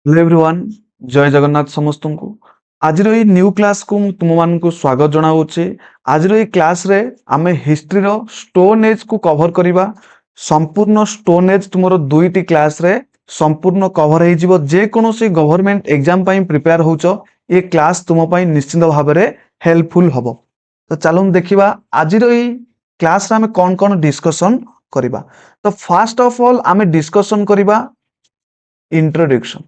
Hello everyone जय जगन्नाथ समस्त को आज न्यू क्लास को तुम मान को स्वागत जनाऊे आज क्लास रे आमे हिस्ट्री रो स्टोन एज को कवर करिबा संपूर्ण स्टोन एज तुमरो दुईटी क्लास रे संपूर्ण कवर हो जिवो जे कोनोसी गवर्नमेंट एग्जाम पई प्रिपेयर होचो ये क्लास तुम पई निश्चित भाव में हेल्पफुल हबो। तो चलो देखिबा आज क्लास रे आमे कोन कोन डिस्कशन करिबा। तो फर्स्ट ऑफ ऑल आमे डिस्कशन करिबा इंट्रोडक्शन।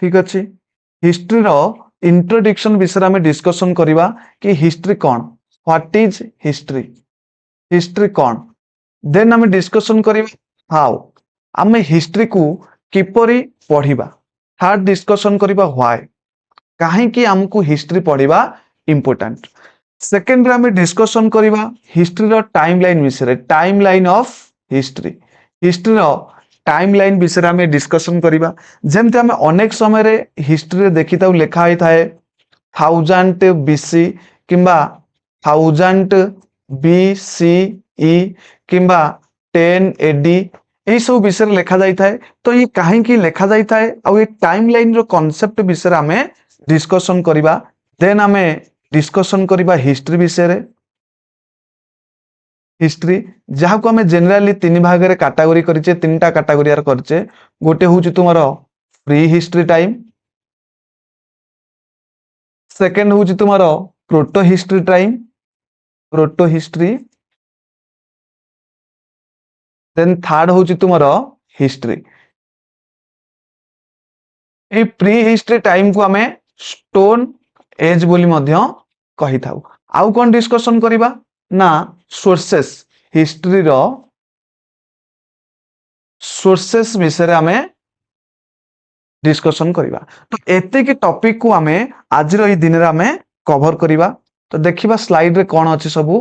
ठीक अच्छे हिस्ट्री रो इंट्रोडक्शन विषय में डिस्कशन करिबा कि हिस्ट्री कौन व्हाट इज हिस्ट्री हिस्ट्री कौन देन आम डिस्कशन करिबा हाउ आम हिस्ट्री को किपरि पढ़िबा। थर्ड डिस्कशन करिबा व्हाई काहे आमको हिस्ट्री पढ़िबा इंपोर्टेंट। सेकेंड रे आम डिस्कशन करिबा हिस्ट्री रो टाइमलाइन विषय टाइमलाइन ऑफ हिस्ट्री हिस्ट्री रो टाइमलाइन विषय में डिस्कशन करिबा। जेमते हमें अनेक समय रे हिस्ट्री देखि ताउ लिखा होई थाए 1000 बीसी किंबा 1000 बीसीई किंबा 10 एडी ए सब विषय लिखा जाई थाए। तो ये काहे की लिखा जाई थाए आ ये टाइमलाइन रो कांसेप्ट विषय हमें डिस्कशन करिबा। देन हमें डिस्कशन करिबा हिस्ट्री विषय रे हिस्ट्री जहाँ को आम जेनेराली तीन भाग में कैटेगरी करिचे तीनटा कैटेगरी करिचे गोटे हूँ तुम प्री हिस्ट्री टाइम सेकेंड हूँ तुम proto history time proto history then third हूँ तुम हिस्ट्री। ए प्री हिस्ट्री टाइम को आम स्टोन एज बोली मध्य कही थाउ। आउ कौन डिस्कशन करिबा ना सोर्सेस हिस्ट्री रो सोर्सेस विषय में डिस्कशन करिबा। तो एते के टॉपिक को आमे आज रो ई दिन रे आमे कवर करिबा। तो देखिबा स्लाइड रे कोन अछि सबु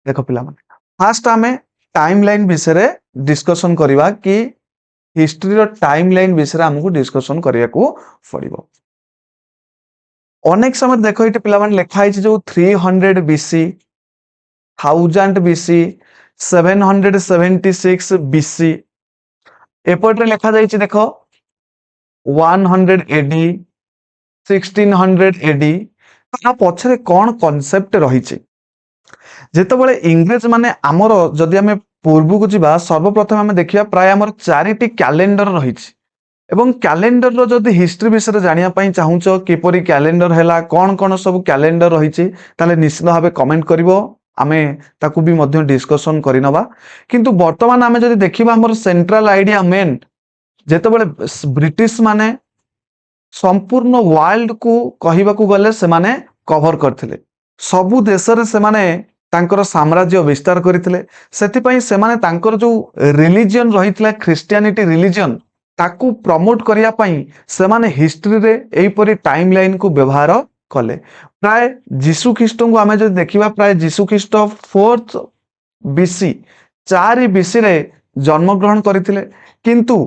देखो पिला माने फर्स्ट आमे टाइमलाइन विषय रे डिस्कशन करिबा कि हिस्ट्री रो टाइमलाइन विषय रे हमकु डिस्कशन करिया को पड़िबो। अनेक समय देखो इटे पिला माने लिखा है जो 300 बीसी 1000 बीसी 776 बीसी एपटे लिखा जाइए देखो 100 एडी 1600 एडी पछरे कौन कॉन्सेप्ट रही जेते बळे इंग्रेज माने आमर जदि आमे पूर्व को जिबा सर्वप्रथम आमे देखिया प्राय आमर 4टी कैलेंडर रही एवं कैलेंडर रो जदि हिस्ट्री विषय जानिया पई चाहूचो किपरि कैलेंडर हैला कौन कौन सब कैलेंडर रही ताले निश्चित भाव कमेंट करिवो आमे ताकू भी मध्य डिस्कशन करिनबा। किंतु वर्तमान आमे जदि देखिबा हमर सेंट्रल आइडिया मेन जेते बळे ब्रिटिश माने संपूर्ण वर्ल्ड को कहिबा को गले से माने कवर करथिले सबु देश रे से माने तांकर साम्राज्य विस्तार करथिले सेति पई से माने तांकर जो रिलीजन रहितला क्रिश्चियनिटी रिलीजन ताकू प्रमोट करिया पई से माने हिस्ट्री रे एई परी टाइमलाइन को व्यवहार कले। प्राय जीसु ख्रीष्ट को आमे जो देखिबा प्राय जीसु ख्रीष्ट 4th बीसी 4 बीसी रे जन्म ग्रहण करथिले किंतु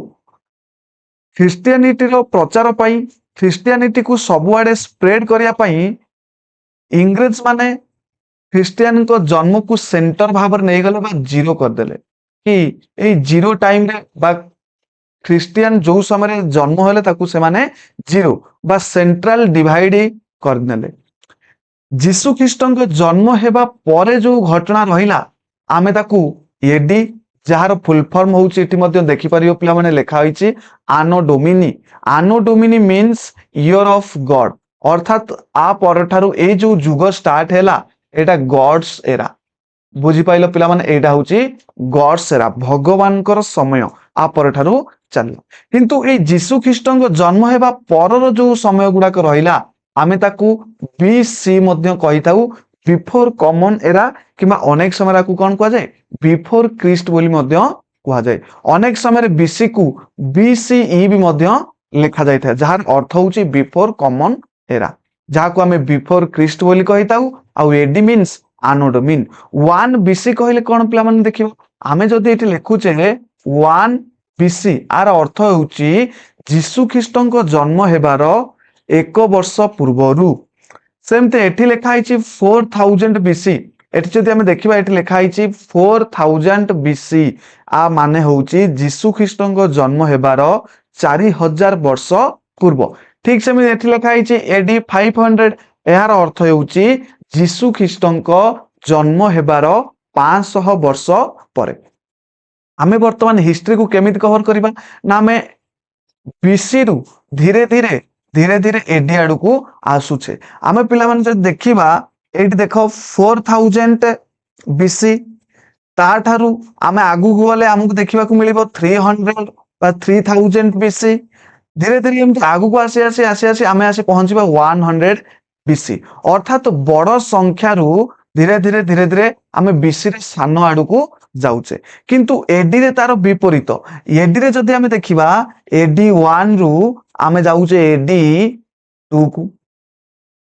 ख्रिस्टियानिटी रो प्रचार पई ख्रिस्टियानिटी को सबुआडे स्प्रेड करिया पई इंग्रेज माने ख्रिस्टियन को जन्म को सेंटर भाव नहीं गले बा जीरो कर देले कि ए जीरो टाइम रे बा ख्रिस्टियन जो समय जन्म होले ताकू से माने जीरो बा सेंट्रल डिवाइड कर देले। जीसु ख्रीष्ट को जन्म हेबा परे जो घटना रहिला आमे ताकू एडी जार फुल फॉर्म होउची इति मध्ये देखि परियो पिला माने लिखा होईची आनो Duminy means year of God अर्थात आ परठारु ए जो जुग स्टार्ट हैला एटा गॉड्स एरा बुझी पाइलो पिला माने एटा होउची गॉड्स एरा भगवान कर समय आ परठारु चलियो। किंतु ए जीसु ख्रीष्ट को जन्म हेबा परर जो समय गुडा को रहिला आमे ताकू बीसी मध्ये कहि थाउ बिफोर कॉमन एरा किमा अनेक समय को कोन कह जाय बिफोर क्रिस्ट बोली मध्ये कह जाय। अनेक समय बीसी को बीसीई भी मध्ये लिखा जाय था जहार अर्थ होउची बिफोर कॉमन एरा जहा को आमे बिफोर क्रिस्ट बोली कहि थाउ आ एडी मीन्स आनो डोमिन 1 बीसी कहले कोन पिला माने देखिबो आमे जदी एठी लिखुचे 1 बीसी आर अर्थ होउची जीसु ख्रीष्ट को जन्म हेबार 1 वर्ष पूर्वरु सेमते एठी लिखा है 4000 बीसी एटी जदि आमे देखिबा एटी लिखा आइछि 4000 बीसी आ माने होउछि जीसु ख्रीष्टଙ୍କ जन्म हेबार 4000 वर्ष पूर्व। ठीक सेमि एटी लिखा आइछि एडी 500 यार अर्थ हेउछि जीसु ख्रीष्टଙ୍କ जन्म हेबार 500 वर्ष परे। आमे वर्तमान हिस्ट्री को केमिति कवर करिबा ना आमे बीसी रु धीरे धीरे एडी आडू को आसुचे। आमे पिला माने जदि देखिबा एटी देखो 4000 बीसी ताठारु आमे आगु गले हमकु देखिबा को मिलिबो 300 बा 3000 बीसी। धीरे धीरे एमति आगु को आसी आमे आसी पहुंचीबा 100 बीसी। अर्थात बड़ संख्या रु धीरे धीरे आमे बीसी रे सानो आडू को जाउचे। किंतु एडी रे तार विपरीत। एडी रे जदि आमे देखिबा एडी 1 रु आमे जाउचे एडी 2 को,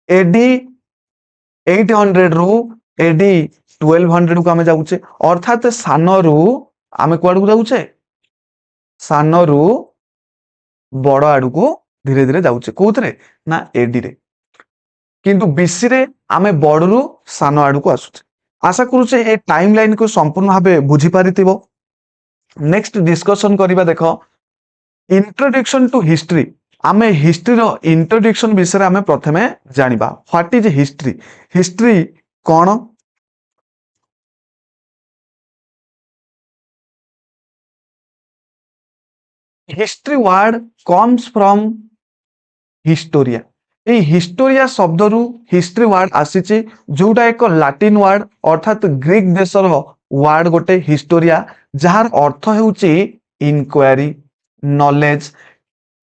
एडी 800 रु एडी 1200 को आमे जाउचे। अर्थात सानो रु आमे कुआडू को जाउचे, सानो रु बड़ आडू को धीरे धीरे जाउचे। कोथरे ना एडी रे। किंतु बीसी रे आमे बड़ रु सानो आडू को आसुचे। आशा करूचे ए टाइमलाइन को संपूर्ण भाबे बुझी पारिथिबो। नेक्स्ट डिस्कशन करिबा देखो इंट्रोडक्शन टू हिस्ट्री। आमे हिस्ट्री रो इंट्रोडक्शन विषय आमे प्रथमे जानिबा। What is history? हिस्ट्री कोन? History word comes from historia. ए हिस्टोरिया शब्द रु हिस्ट्री वर्ड आसीची, जोटा एक लैटिन वर्ड अर्थात ग्रीक देशर वर्ड गोटे हिस्टोरिया, जार अर्थ हेउची inquiry knowledge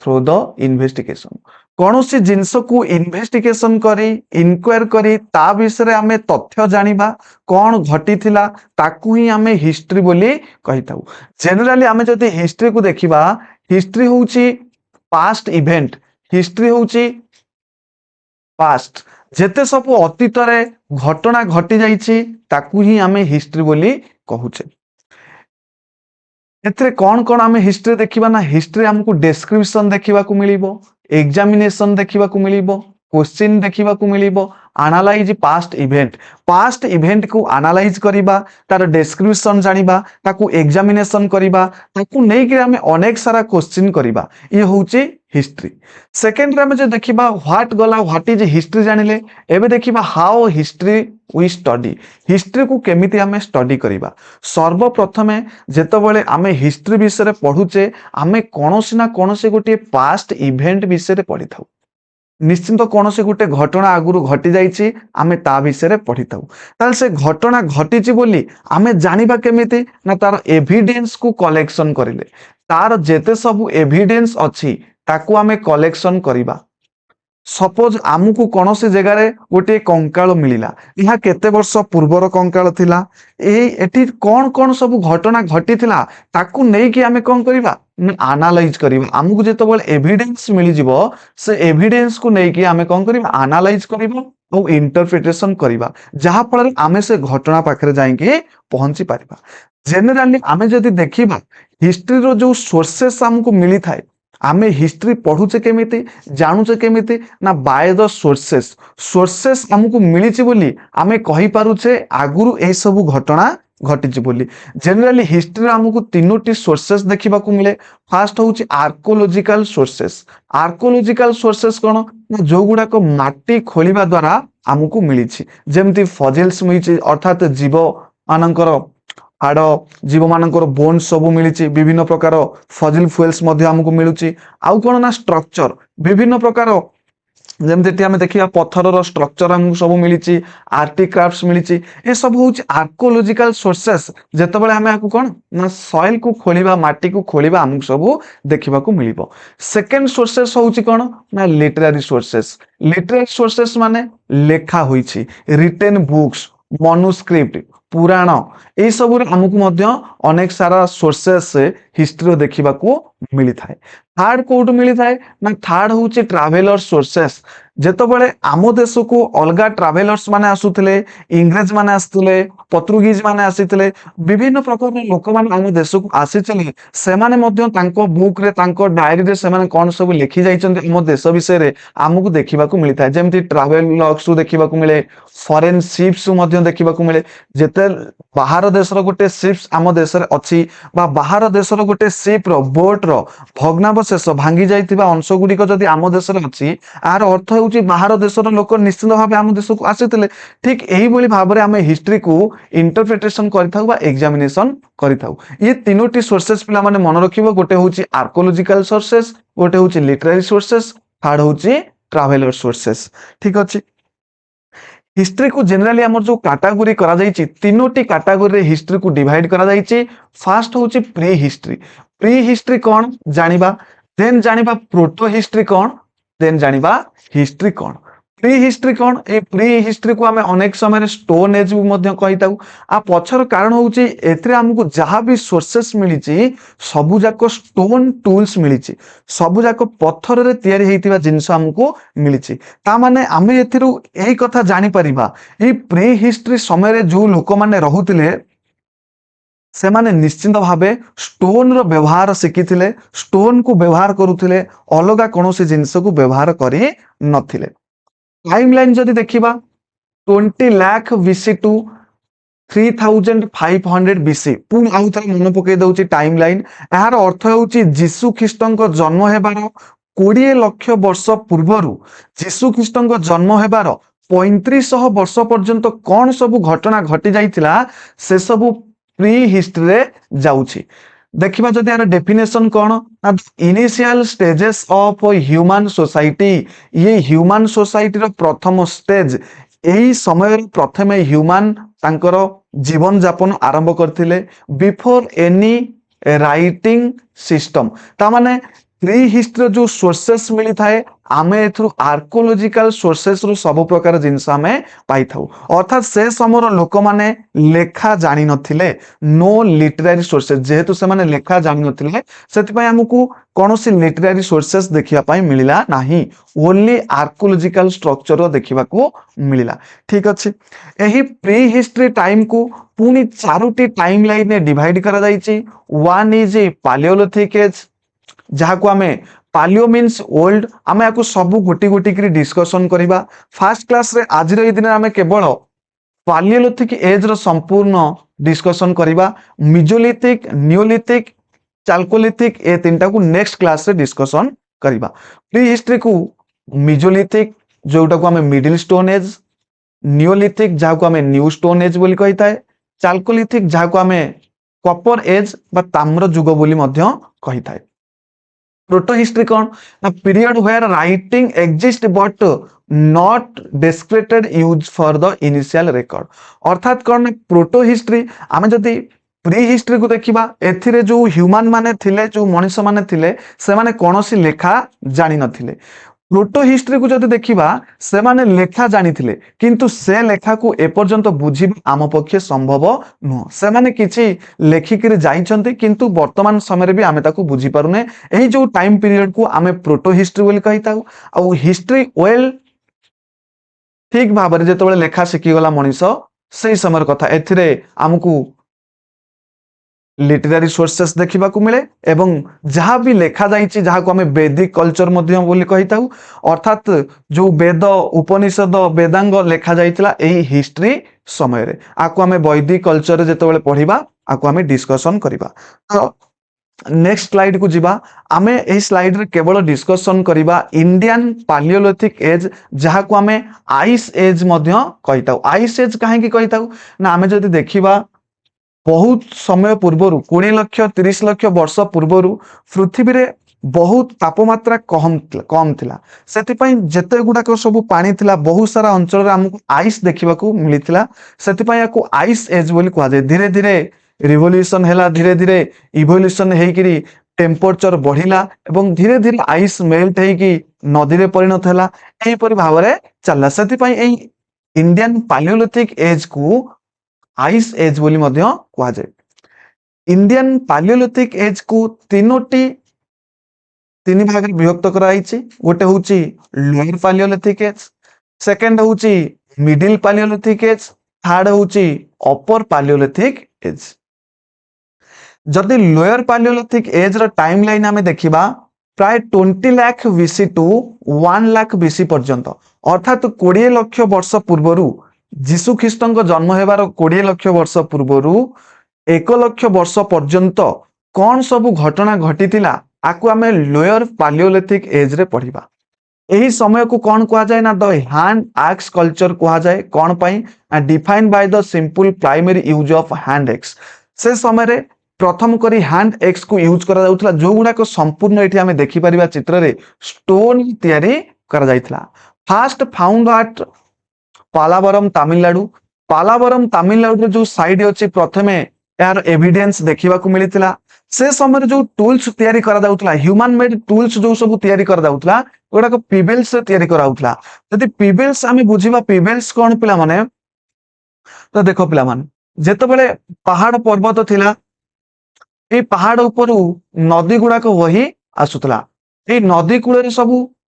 through the investigation. कौनसी जिनस को इन्वेस्टिगेशन करी इनक्वायर करी ता विषय आमे तथ्य जानिबा, कौन घटी थिला ताकू ही आमे हिस्ट्री बोली कहि थाउ। जनरली आमे जदि हिस्ट्री को देखिबा, हिस्ट्री होउची पास्ट इवेंट। हिस्ट्री होउची पास्ट जेते सब अतीत रे घटना घटी जाइछि ताकू ही आमे हिस्ट्री बोली कहूचे। एथरे कौन आमे हिस्ट्री देखिबा ना, हिस्ट्री हमको डिस्क्रिप्शन देखिबा को मिलिबो, एग्जामिनेशन देखिबा को मिलिबो, क्वेश्चन देखिबा को मिलिबो, एनालाइज पास्ट इवेंट को एनालाइज करिबा, तार डिस्क्रिप्शन जानिबा, ताकू एग्जामिनेशन करिबा, ताकू नै कि हमें अनेक सारा क्वेश्चन करिबा। ये होउची हिस्ट्री। सेकेंड रे हमें जे देखिबा व्हाट गला, व्हाट इज हिस्ट्री जानिले। एबे देखिबा how history we study. History को केमिति हमें स्टडी करिबा। सर्वप्रथमे जेतबेले हमें हिस्ट्री विषय पढुचे, हमें कोनोसी ना कोनोसी गोटे पास्ट इवेंट विषय पढि थाउ। निश्चिंत कोनोसी गोटे घटना आगुरु घटी जाइछि, आमे ता विषय पढि थाउ। ताल से घटना घटिछि बोली आमे जानिबा केमिति ना, तार एविडेंस को कलेक्शन करिले, तार जेते सब एविडेंस अछि ताकू आमे कलेक्शन करिबा। सपोज आमुकु कोनोसी जगह रे गोटे कंकाल मिलिला, इहा केते वर्ष पूर्वर कंकाल थिला, एठी कोन कोन सब घटना घटी थिला ताकू नै कि आमे कोन करिबा एनालाइज करिबा। आमुकु जेतो बोले एविडेंस मिलि जिवो, से एविडेंस को नै कि आमे कोन करिबा एनालाइज करिबा और इंटरप्रिटेशन करिबा, जहा फल आमे से घटना पाखरे जाई कि पहुंची पारिबा। जनरली आमे जदि देखिबा हिस्ट्री रो जो सोर्सेस आमुकु मिली थाए, आमे हिस्ट्री पढुचे केमिति जानुचे केमिति ना, बाय द सोर्सेस हमकु मिलिछि बोली आमे कहि पारुचे आगुरु ए सब घटना घटिछि बोली। जनरली हिस्ट्री हमकु तीनोटी सोर्सेस देखिबा को मिले। फर्स्ट होउछि आर्कोलॉजिकल सोर्सेस। आर्कोलॉजिकल सोर्सेस कोन ना, जो गुडा को माटी खोलिबा द्वारा हमकु मिलिछि, जेमति फॉसिल्स मिलिछि अर्थात जीव मानकर हाड़, जीव मानकर बोन्स सब मिलिछि, विभिन्न प्रकार फॉसिल फ्यूल्स मध्ये हमकु मिलुछि। आउ कोन ना स्ट्रक्चर विभिन्न प्रकार, जेमति आमे देखिया पत्थरर स्ट्रक्चर हमकु सब मिलिछि, आर्टिक्राफ्ट्स मिलिछि। ए सब होउछि आर्कोलॉजिकल सोर्सेस। जेतबेले आमे आकु कोन ना सॉइल को खोलिबा, माटी को खोलिबा हमकु सब देखिबा को मिलिबो। सेकंड सोर्सेस होउछि कोन ना लिटरेरी सोर्सेस। लिटरेरी सोर्सेस माने लेखा होइछि, रिटेन बुक्स, मनुस्क्रिप्ट, पुराण, ए सब हमकु मध्य अनेक सारा सोर्सेस हिस्ट्री देखिबा को मिली थाए। थर्ड कोड मिली थाए ना, थर्ड होउछि ट्रैवलर सोर्सेस। ଯେତେବେଳେ ଆମ ଦେଶକୁ ଅଲଗା ଟ୍ରାଭେଲର୍ସ ମାନେ ଆସୁଥିଲେ, ଇଂରେଜ ମାନେ ଆସିଥିଲେ, ପର୍ତ୍ତୁଗୀଜ ମାନେ ଆସିଥିଲେ, ବିଭିନ୍ନ ପ୍ରକାରର ଲୋକମାନେ ଆମ ଦେଶକୁ ଆସିଥିଲେ। ସେମାନେ ମଧ୍ୟ ତାଙ୍କ ବୁକରେ, ତାଙ୍କ ଡାଏରୀରେ ସେମାନେ କଣ ସବୁ ଲେଖି ଯାଇଛନ୍ତି ଆମ ଦେଶ ବିଷୟରେ ଆମକୁ ଦେଖିବାକୁ ମିଳିଥାଏ। ଯେମିତି ଟ୍ରାଭେଲ ଲଗ୍ସ ଦେଖିବାକୁ ମିଳେ, ଫରେନ୍ ଶିପ୍ସ ମଧ୍ୟ ଦେଖିବାକୁ ମିଳେ। ଯେତେ ବାହାର ଦେଶର ଗୋଟେ ଶିପ୍ସ ଆମ ଦେଶରେ ଅଛି ବା ବାହାର ଦେଶର ଗୋଟେ ଶିପର ବୋଟର ଭଗ୍ନାବଶେଷ ଭାଙ୍ଗି ଯାଇଥିବା ଅଂଶ ଗୁଡିକ ଯଦି ଆମ ଦେଶରେ ଅଛି, ଏହାର ଅର୍ଥ ହେଉଛି ବାହାର ଦେଶର ଲୋକ ନିଶ୍ଚିତ ଭାବେ ଆମ ଦେଶକୁ ଆସିଥିଲେ। ଠିକ ଏଇଭଳି ଭାବରେ ଆମେ ହିଷ୍ଟ୍ରିକୁ ଇଣ୍ଟରପ୍ରିଟେସନ କରିଥାଉ ବା ଏକ୍ସାମିନେସନ କରିଥାଉ। ଇଏ ତିନୋଟି ସୋର୍ସେସ ପିଲାମାନେ ମନେ ରଖିବ। ଗୋଟେ ହେଉଛି ଆର୍କୋଲୋଜିକାଲ ସୋର୍ସେସ, ଗୋଟେ ହେଉଛି ଲିଟରାରୀ ସୋର୍ସେସ, ଥାର୍ଡ ହେଉଛି ଟ୍ରାଭେଲର ସୋର୍ସେସ। ଠିକ ଅଛି। ହିଷ୍ଟ୍ରିକୁ ଜେନେରାଲି ଆମର ଯୋଉ କାଟାଗୋରୀ କରାଯାଇଛି, ତିନୋଟି କାଟାଗୋରୀରେ ହିଷ୍ଟ୍ରିକୁ ଡିଭାଇଡ କରାଯାଇଛି। ଫାର୍ଷ୍ଟ ହେଉଛି ପ୍ରି ହିଷ୍ଟ୍ରି। ପ୍ରି ହିଷ୍ଟ୍ରି କଣ ଜାଣିବା, ଦେନ୍ ଜାଣିବା ପ୍ରୋଟୋ ହିଷ୍ଟ୍ରି କଣ, ଦେନ୍ ଜାଣିବା ହିଷ୍ଟ୍ରି କଣ। ପ୍ରି ହିଷ୍ଟ୍ରି କଣ? এই ପ୍ରି ହିଷ୍ଟ୍ରିକୁ ଆମେ ଅନେକ ସମୟରେ ଷ୍ଟୋନ ଏଜ ବି ମଧ୍ୟ କହିଥାଉ। ଆ ପଛର କାରଣ ହେଉଛି ଏଥିରେ ଆମକୁ ଯାହା ବି ସୋର୍ସେସ ମିଳିଛି ସବୁ ଯାକ ଷ୍ଟୋନ ଟୁଲ୍ସ ମିଳିଛି, ସବୁ ଯାକ ପଥରରେ ତିଆରି ହେଇଥିବା ଜିନିଷ ଆମକୁ ମିଳିଛି। ତା ମାନେ ଆମେ ଏଥିରୁ ଏଇ କଥା ଜାଣିପାରିବା, ଏଇ ପ୍ରି ହିଷ୍ଟ୍ରି ସମୟରେ ଯୋଉ ଲୋକମାନେ ରହୁଥିଲେ ସେମାନେ ନିଶ୍ଚିନ୍ତ ଭାବେ ଷ୍ଟୋନର ବ୍ୟବହାର ଶିଖିଥିଲେ, ଷ୍ଟୋନକୁ ବ୍ୟବହାର କରୁଥିଲେ, ଅଲଗା କୌଣସି ଜିନିଷକୁ ବ୍ୟବହାର କରି ନଥିଲେ। टाइम लाइन जदि देखिबा 20 लाख बीसी टू 3500 बीसी, पुणी आउ थरे मन पकई दउची टाइम लाइन। एहार अर्थ हेउची जीसु ख्रीष्टଙ୍କ जन्म हेबार 20 लक्ष वर्ष पूर्वरु जीसु ख्रीष्टଙ୍କ जन्म हेबार 3500 वर्ष पर्यंत कौन सबु घटना घटी जाइतिला से सबु प्री हिस्ट्री रे जाउची। देखिबा जदि यार डेफिनेशन कौन, initial stages of human society. ये ह्यूमन सोसाइटी रो प्रथम स्टेज, यही समय प्रथमे ह्यूमन तांकर जीवन जापन आरंभ करथिले बिफोर एनी राइटिंग सिस्टम। ता माने प्री हिस्ट्री जो सोर्सेस मिली थाए आमे एथु आर्कोलॉजिकल सोर्सेस रो सब प्रकार जिंस आमे पाई थाउ। अर्थात से समर लोक माने लेखा जानि नथिले, नो लिटरेरी सोर्सेस, जेहेतु से माने लेखा जानि नथिले सेति पय हमकु कोनोसी लिटरेरी सोर्सेस देखिया पय मिलिला नाही, ओनली आर्कोलॉजिकल स्ट्रक्चर रो देखिबा को मिलिला। ठीक अछि। एही प्री हिस्ट्री टाइम को पुनी चारोटी टाइम लाइन ने डिवाइड करा जाईची। One is a palaeolithic age, जहा को आमे पालियो मीन्स ओल्ड, आमे याकु सबु गोटी गोटी करी डिस्कशन करिबा। फर्स्ट क्लास रे आज रे दिन आमे केवल पालियोलिथिक एज रो संपूर्ण डिस्कशन करिबा। मिजोलिथिक, न्यूलिथिक, चाल्कोलिथिक ए तीनटा को नेक्स्ट क्लास रे डिस्कशन करिबा। प्री हिस्ट्री को मिजोलिथिक जोटा को आमे मिडिल स्टोन एज, न्यूलिथिक जहा को आमे न्यू स्टोन एज बोली कहिताए, चाल्कोलिथिक जहा को आमे कॉपर एज बा ताम्र जुग बोली मध्य कहिताए। प्रोटो हिस्ट्री कौन ना, period where writing exist but not descripted use for the initial record. अर्थात कौन ना प्रोटो हिस्ट्री आमे जदि प्री हिस्ट्री को देखिबा, एथिरे जो ह्यूमन माने थिले, जो मनुष्य माने थिले से माने कोनोसी लेखा जानि नथिले। प्रोटो हिस्ट्री को जदि देखिबा से माने लेखा जानि थिले, किंतु से लेखा को एपर्यंत बुझिबा आम पक्षे संभव नुह। से माने किछि लेखिकिरि जाइछन्ति किंतु वर्तमान समय रे भी आमे ताकू बुझी पारुने। एही जो टाइम पीरियड को आमे प्रोटो हिस्ट्री बोली कहिताउ। आ हिस्ट्री वेल ठीक भाबरे जेतबेले लेखा सिखि गला मनिष सेही समय कथा, एथिरे आमकू लिटरेरी सोर्सेस देखिबा को मिले एवं जहाँ भी लेखा जाइछि जहाँ को हमें वैदिक कल्चर मध्य बोली कहिताउ। अर्थात जो वेद उपनिषद वेदांग लेखा जाइतिला एही हिस्ट्री समय रे, आको हमें वैदिक कल्चर रे जेतबेले पढिबा आको हमें डिस्कशन करिबा। तो नेक्स्ट स्लाइड को जिबा, आमे एही स्लाइड रे केवल डिस्कशन करिबा इंडियन पालियोलिथिक एज, जहाँ को हमें आइस एज मध्य कहिताउ। आइस एज काहे की कहिताउ ना, आमे जदि देखिबा बहुत समय पूर्वरु 20 लक्ष 30 लक्ष वर्ष पूर्वरु पृथ्वी रे बहुत तापमात्रा कम थिला। सेति पई जेते गुडाक सब पानी थिला, बहुत सारा अंचल रे हमकु आइस देखिबा को मिलिथिला। सेति पई याकू आइस एज बोली कुआ जाय। धीरे धीरे रिवोल्यूशन हैला, धीरे धीरे इवोल्यूशन हेकिरी टेम्परेचर बढ़िला एवं धीरे धीरे आइस मेल्ट हेकी नदी रे परिणत हैला। एही परि भाबरे चलला। सेति पई एही इंडियन पालियोलिथिक एज को आइस एज बोली मध्य कुआ जाय। इंडियन पालियोलिथिक एज को तीनोटी तीन भाग में विभक्त कराई। गोटे हूँ लोअर पालियोलिथिक एज, सेकेंड हूँ मिडिल पालियोलिथिक एज, थर्ड हूँ अपर पालियोलिथिक एज। जदि लोअर पालियोलिथिक एज रो टाइम लाइन आमे देखिबा प्राय 20 lakh BC to 1 lakh BC पर्यंत, अर्थात 20 लाख वर्ष पूर्वरु जीशु ख्रीष्टଙ୍କ जन्म हेबार 20 लाख वर्ष पूर्वरु 1 लाख वर्ष पर्यंत कौन सब घटना घटीथिला आकु आमे लोअर पालियोलिथिक एज रे पढ़िबा। एही समय को कौन कहा जाए ना द हैंड एक्स कल्चर कहा जाए। कौन पाई defined by the simple primary use of hand axe. से समय रे प्रथम करी हैंड एक्स को यूज करा जाउथला, जो गुडा को संपूर्ण एठी हमें देखि परिबा चित्र रे स्टोन तैयारी करा जाइथला। First found at Pallavaram Tamil Nadu. Pallavaram Tamil Nadu रे जो साइड अछि प्रथमे यार एविडेंस देखिबा को मिलिथिला। से समय जो टूल्स तैयारी करा जाउथला, ह्यूमन मेड टूल्स जो सब तैयारी करा जाउथला ओडा को पिबेल्स से तैयारी करा जाउथला। यदि पिबेल्स आमे बुझिबा पिबेल्स कोन पिला माने, तो देखो पिला माने जेते बेले पहाड़ पर्वत थिला, ए पहाड़ उपरु नदी गुडा को वही आसुतला। ए नदी कूल सब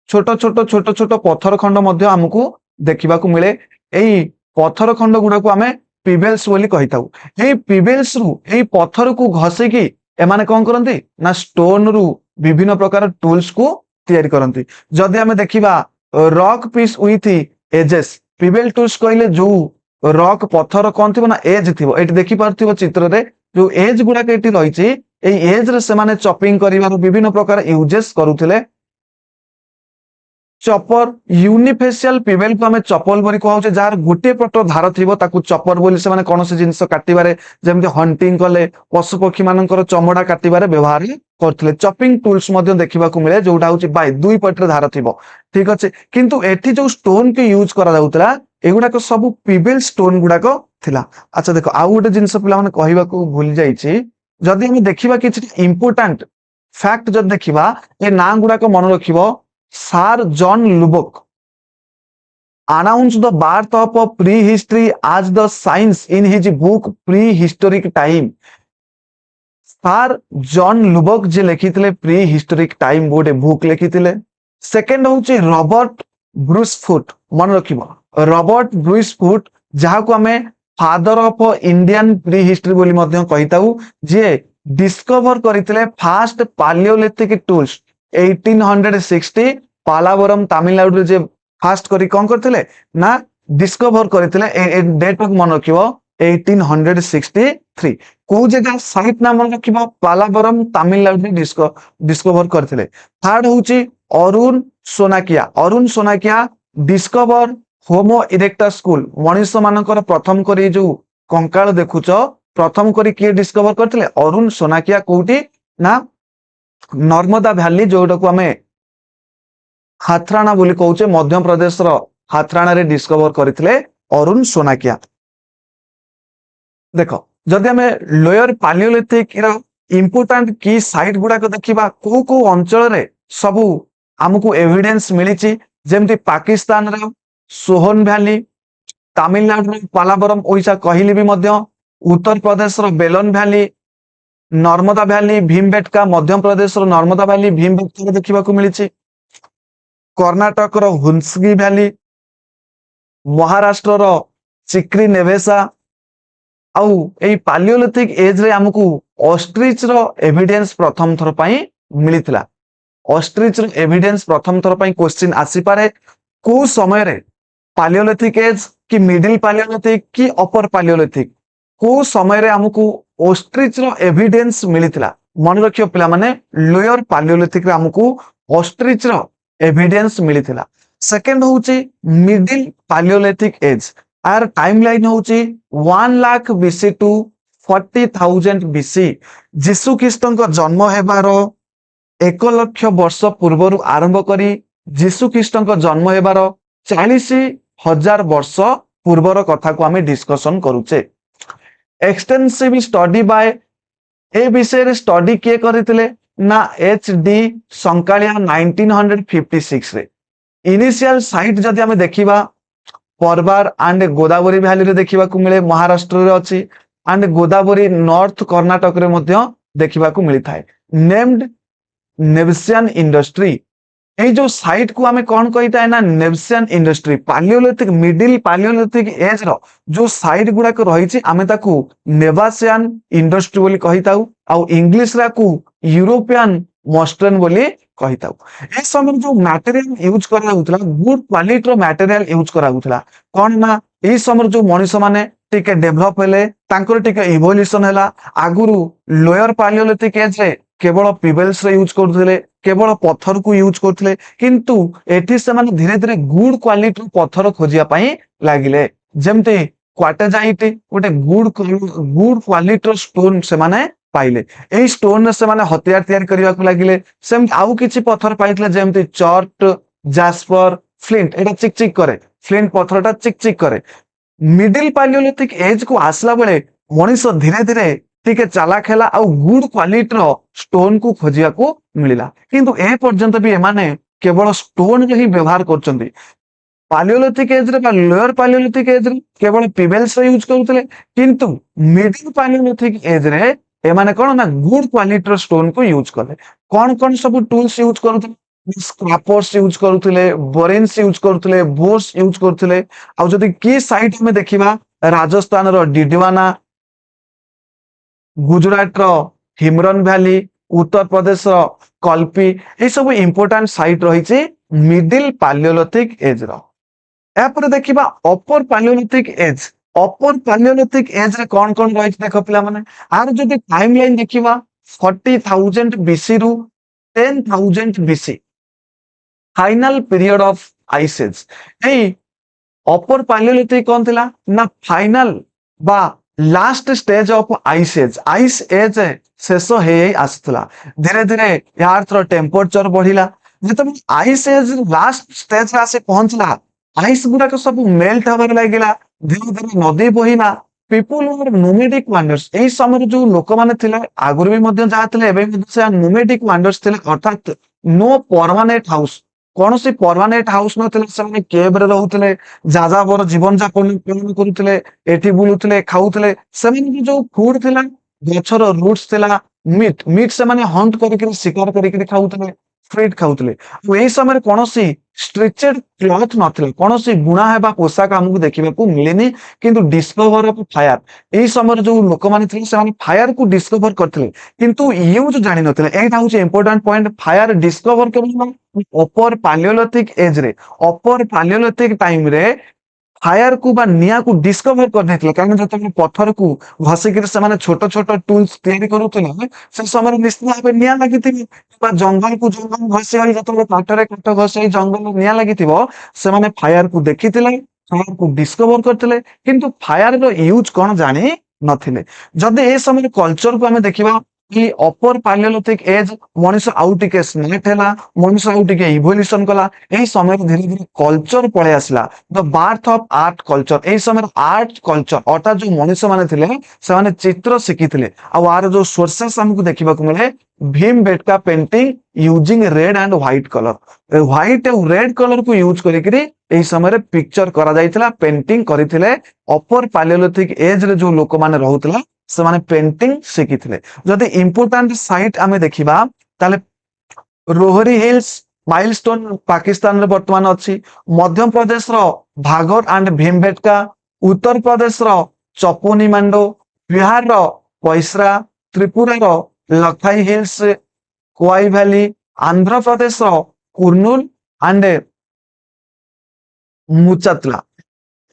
छोट छोट छोट छोट पत्थर खंड मध्य हमकु देखिबा को मिले। एई पत्थर खंड गुडा को आमे पिबेल्स बोली कहिताउ। एई पिबेल्स रु एई पत्थर को घसे की एमाने कोन करंती ना स्टोन रु विभिन्न प्रकार टूल्स को तैयारी करंती। जदि हमें देखिबा rock piece with edges, pebble tools कहले जो रॉक पत्थर कोन थिबो ना एज थिबो। एटी देखि पारथिबो चित्र रे जो एज गुडा के एटी रहिछि, एई एज रे से माने चॉपिंग करिवार विभिन्न प्रकार यूजेस करूथिले। चपर यूनिफेशियल पिबेल को हमें चपल बोली कहउछे, जार गोटे पट धार थिबो ताकू चपर बोली से माने कोनोसी जिंस काटिबारे जेमति हंटिंग कले पशु पक्षी मानकर चमड़ा काटिबारे व्यवहार करथिले। चॉपिंग टूल्स मध्ये देखिबा को मिले जोटा होछि बाय दुई पटरे धार थिबो। ठीक अछि, किंतु एठी जो स्टोन के यूज करा जाउतला एगुडा को सब पिबेल स्टोन गुडा को थिला। अच्छा देखो आउ गोटे जिंस पिला माने कहिबा को भूल जाईछि, जदि हम देखिबा किछि इंपोर्टेंट फैक्ट जद देखिबा ए ना गुडा को मन रखिबो। Sir John Lubbock announced the birth of a prehistory as the science in his book Prehistoric Time। Sir John Lubbock जे लिखिथिले प्रीहिस्टोरिक टाइम गोटे बुक लिखिथिले। सेकंड होछि रॉबर्ट ब्रूसफुट, मन रखिबो रॉबर्ट ब्रूसफुट जहा को हमें फादर ऑफ इंडियन प्रीहिस्ट्री बोली मध्य कहिताउ, जे डिस्कवर करथिले फास्ट पालियोलिथिक टूल्स 1860 पालावरम तमिलनाडु रे जे फास्ट करी कोन करथिले ना डिस्कवर करथिले। ए डेट मन रखिबो 1863। को जगह साइट नाम मन रखिबो पालावरम तमिलनाडु रे डिस्कवर करथिले। थर्ड होची अरुण सोनाकिया। अरुण सोनाकिया डिस्कवर होमो इरेक्टस स्कूल, मनुष्य मानकर प्रथम करी जो कंकाल देखुच प्रथम करी किए डिस्कवर करथिले अरुण सोनाकिया। कोउटी ना नर्मदा वैली जोटा को हमें हाथराना बोली कहउचे, मध्य प्रदेश रो हाथराना रे डिस्कवर करथिले अरुण सोनाकिया। देखो जदि हमें लोअर पालियोलिथिक रो इंपोर्टेंट की साइट गुडा को देखिबा, को को अंचल रे सबु हमकु एविडेंस मिलिछि, जेमति पाकिस्तान रो सोहन वैली, तमिलनाडु रो पालावरम ओइसा कहिली भी मध्य, उत्तर प्रदेश रो बेलन वैली, नर्मदा वैली भीमबेटका, मध्य प्रदेश रो नर्मदा वैली भीमबेटका देखिबा को मिलिछि। कर्नाटक रो हुंसगी वैली, महाराष्ट्र रो चिक्री नेवेसा। आउ एई पालियोलिथिक एज रे हमकु ऑस्ट्रिच रो एविडेंस प्रथम थर पई मिलिथिला। ऑस्ट्रिच रो एविडेंस प्रथम थर पई क्वेश्चन आसी पारे, को समय रे पालियोलिथिक एज कि मिडिल पालियोलिथिक कि अपर पालियोलिथिक, को समय रे हमकु ऑस्ट्रिच रो एविडेंस मिलिथिला। मन रखियो पिला माने लोअर पालियोलिथिक रे हमकु ऑस्ट्रिच रो एविडेंस मिलिथिला। सेकंड होची मिडिल पालियोलिथिक एज, आर टाइमलाइन होची 1 lakh BC to 40,000 BC. Jishu ख्रीष्टଙ୍କ जन्म हेबार 1 लाख वर्ष पूर्वरु आरंभ करी जीशु ख्रीष्टଙ୍କ जन्म हेबार 40,000 वर्ष पूर्वर कथा को हमें डिस्कशन करूचे। एक्सटेंसिव स्टडी बाय ए विषय रे स्टडी किए करथिले ना एच.डी. संकालिया 1956 रे। इनिशियल साइट जदि हमें देखिबा परबार एंड गोदावरी वैली रे देखिबा को मिले, महाराष्ट्र रे अछि, एंड गोदावरी नॉर्थ कर्नाटक रे मध्य देखिबा को मिली थाए। नेम्ड नेवसियन इंडस्ट्री এই जो साइट को आमे कौन कही था ना Nevasian industry palaeolithic middle palaeolithic age रो जो साइट गुडा को रही आमे ताकू नेवासियन इंडस्ट्री बोली कही ताऊ आउ इंग्लिश रा को यूरोपियन मॉस्टर्न बोली कही ताऊ ए समय जो मटेरियल यूज करा होतला good quality raw material use करा होतला कोन ना ए समय जो मनुष्य माने टिके डेवलप हेले तांकर टिके इवोल्यूशन हैला आगुरु लोअर पालियोलिथिक एज रे केवल पिबल्स रे यूज करथले केवल पत्थर को यूज करथले किंतु एठी से माने धीरे धीरे गुड क्वालिटी पत्थर खोजिया पई लागिले जेमते क्वार्टेजाइट गोटे गुड क्वालिटी स्टोन से माने पाइले एई स्टोन से माने हथियार तैयार करिया को लागिले सेम आउ किछि पत्थर पाइतले जेमते चर्ट जास्पर फ्लिंट एटा चिक चिक करे फ्लिंट पत्थरटा चिक चिक करे मिडिल पालियोलिथिक एज को आसला बेले मनीष धीरे धीरे टिके चालाक हैला आ गुड क्वालिटी रो स्टोन को खोजिया को मिलिला किंतु ए पर्यंत भी एमाने केवल स्टोन जो ही व्यवहार करचंदी पालियोलिथिक एज रे बा लोअर पालियोलिथिक एज रे केवल पिबल्स रे यूज करथले किंतु मिडिल पालियोलिथिक एज रे एमाने कोन ना गुड क्वालिटी रो स्टोन को यूज करले कोन कोन सब टूल्स यूज करथले स्क्रैपर्स यूज करथले बोरेन्स यूज करथले बोर्स यूज करथले आ जदी की साइट में देखिबा राजस्थान रो डिडवाना गुजरात रो हिमरन वैली उत्तर प्रदेश रो कल्पी ए सब इंपोर्टेंट साइट रही मिडिल पालियोलिथिक एज रो एपर देखिबा अपर पालियोलिथिक एज रे कोन कोन रही देखो पिला माने आर जदी टाइमलाइन देखिबा 40,000 बीसी रु 10,000 BC final period of ice age ए अपर पालियोलिथिक कोन थिला ना फाइनल बा last stage of ice age शेष हे आसला धीरे धीरे यार टेम्परेचर बढ़िला जब आइस एज लास्ट स्टेज आसे पहुंचला आइस गुडाक सब मेल्ट हबार लागिला धीरे धीरे नदी बहिला पीपल वर नोमेडिक वांडर्स ए समय जो लोक माने थिले आगुर भी मध्य जा थिले एबे से नोमेडिक वांडर्स थिले अर्थात नो परमानेंट हाउस कौन सी परमानेंट हाउस नथिले से केव रे रहउथिले जाजाबर जीवन जापन करुथिले एठी बुलुथिले खाउथिले से जो फूड थिला गछर रूट्स थिला मीट से माने हंट करके शिकार करके खाउथिले फ्रूट खाउथिले ए समय कौन सी स्ट्रेचेड क्लॉथ नथिले कौन सी बुणा हेबा पोशाक हमकु देखिबा को मिलेनी किंतु डिस्कवर ऑफ फायर ए समय जो लोक माने थिले से माने फायर को डिस्कवर करथिले किंतु यूज जानि नथिले एटा होचे इंपोर्टेंट पॉइंट फायर डिस्कवर केवल अपर पालियोलिथिक एज रे अपर पालियोलिथिक टाइम रे फायर को बा निया को डिस्कवर करने कारण जो पत्थर को घसिक से छोट छोट टूल्स तैयारी करुले से समय निश्चित भाव निया लगी जंगल को जंगल घसी जो काटरे काट घसी जंगल निया लगी से फायर को देखी फायर को डिस्कवर करते किंतु फायर रो यूज कौन जानी नथिले जदि ए समय कल्चर को हमें देखिबा कि अपर पालियोलिथिक एज मनुष्य आउ टिके स्मार्ट हैला मनुष्य आउ टिके इवोल्यूशन कला एही समय धीरे धीरे कल्चर पळे आसला the birth of art culture एही समय आर्ट कल्चर अर्थात जो मनुष्य माने थिले से माने चित्र शिखिथिले आ आर जो सोर्सेस हमकु देखिबा को मिले Bhimbetka painting using red and white colour white और रेड कलर को यूज करिकरी एही समय पिक्चर करा जायतिला पेंटिंग करिथिले अपर पालियोलिथिक एज रे जो लोक माने रहउतिला से माने पेंटिंग शिखिथिले जदि इंपोर्टेंट साइट आमे देखिबा ताले रोहरी हिल्स माइलस्टोन पाकिस्तान रे वर्तमान अछि मध्य प्रदेश रो भागोर एंड भीमबेटका उत्तर प्रदेश रो चपोनी मांडो बिहार रो पैसरा त्रिपुरा रो लखाई हिल्स कोई वैली आंध्र प्रदेश रो कुर्नूल एंड मुचातला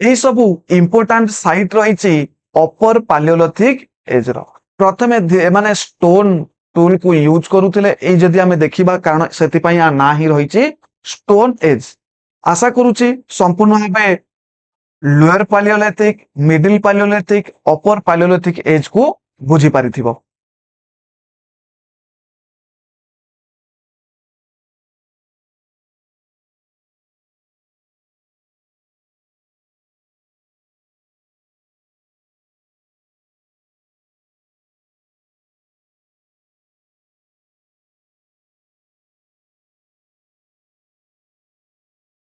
ए सब इंपोर्टेंट साइट रही अपर पालियोलिथिक एज रो प्रथमे माने स्टोन टूल को यूज करुथिले ए जदी हमें देखिबा कारण सेति पई आ ना ही रहिछि स्टोन एज आशा करूछि संपूर्ण भाबे लोअर पालियोलिथिक मिडिल पालियोलिथिक अपर पालियोलिथिक एज को बुझी पारिथिबो।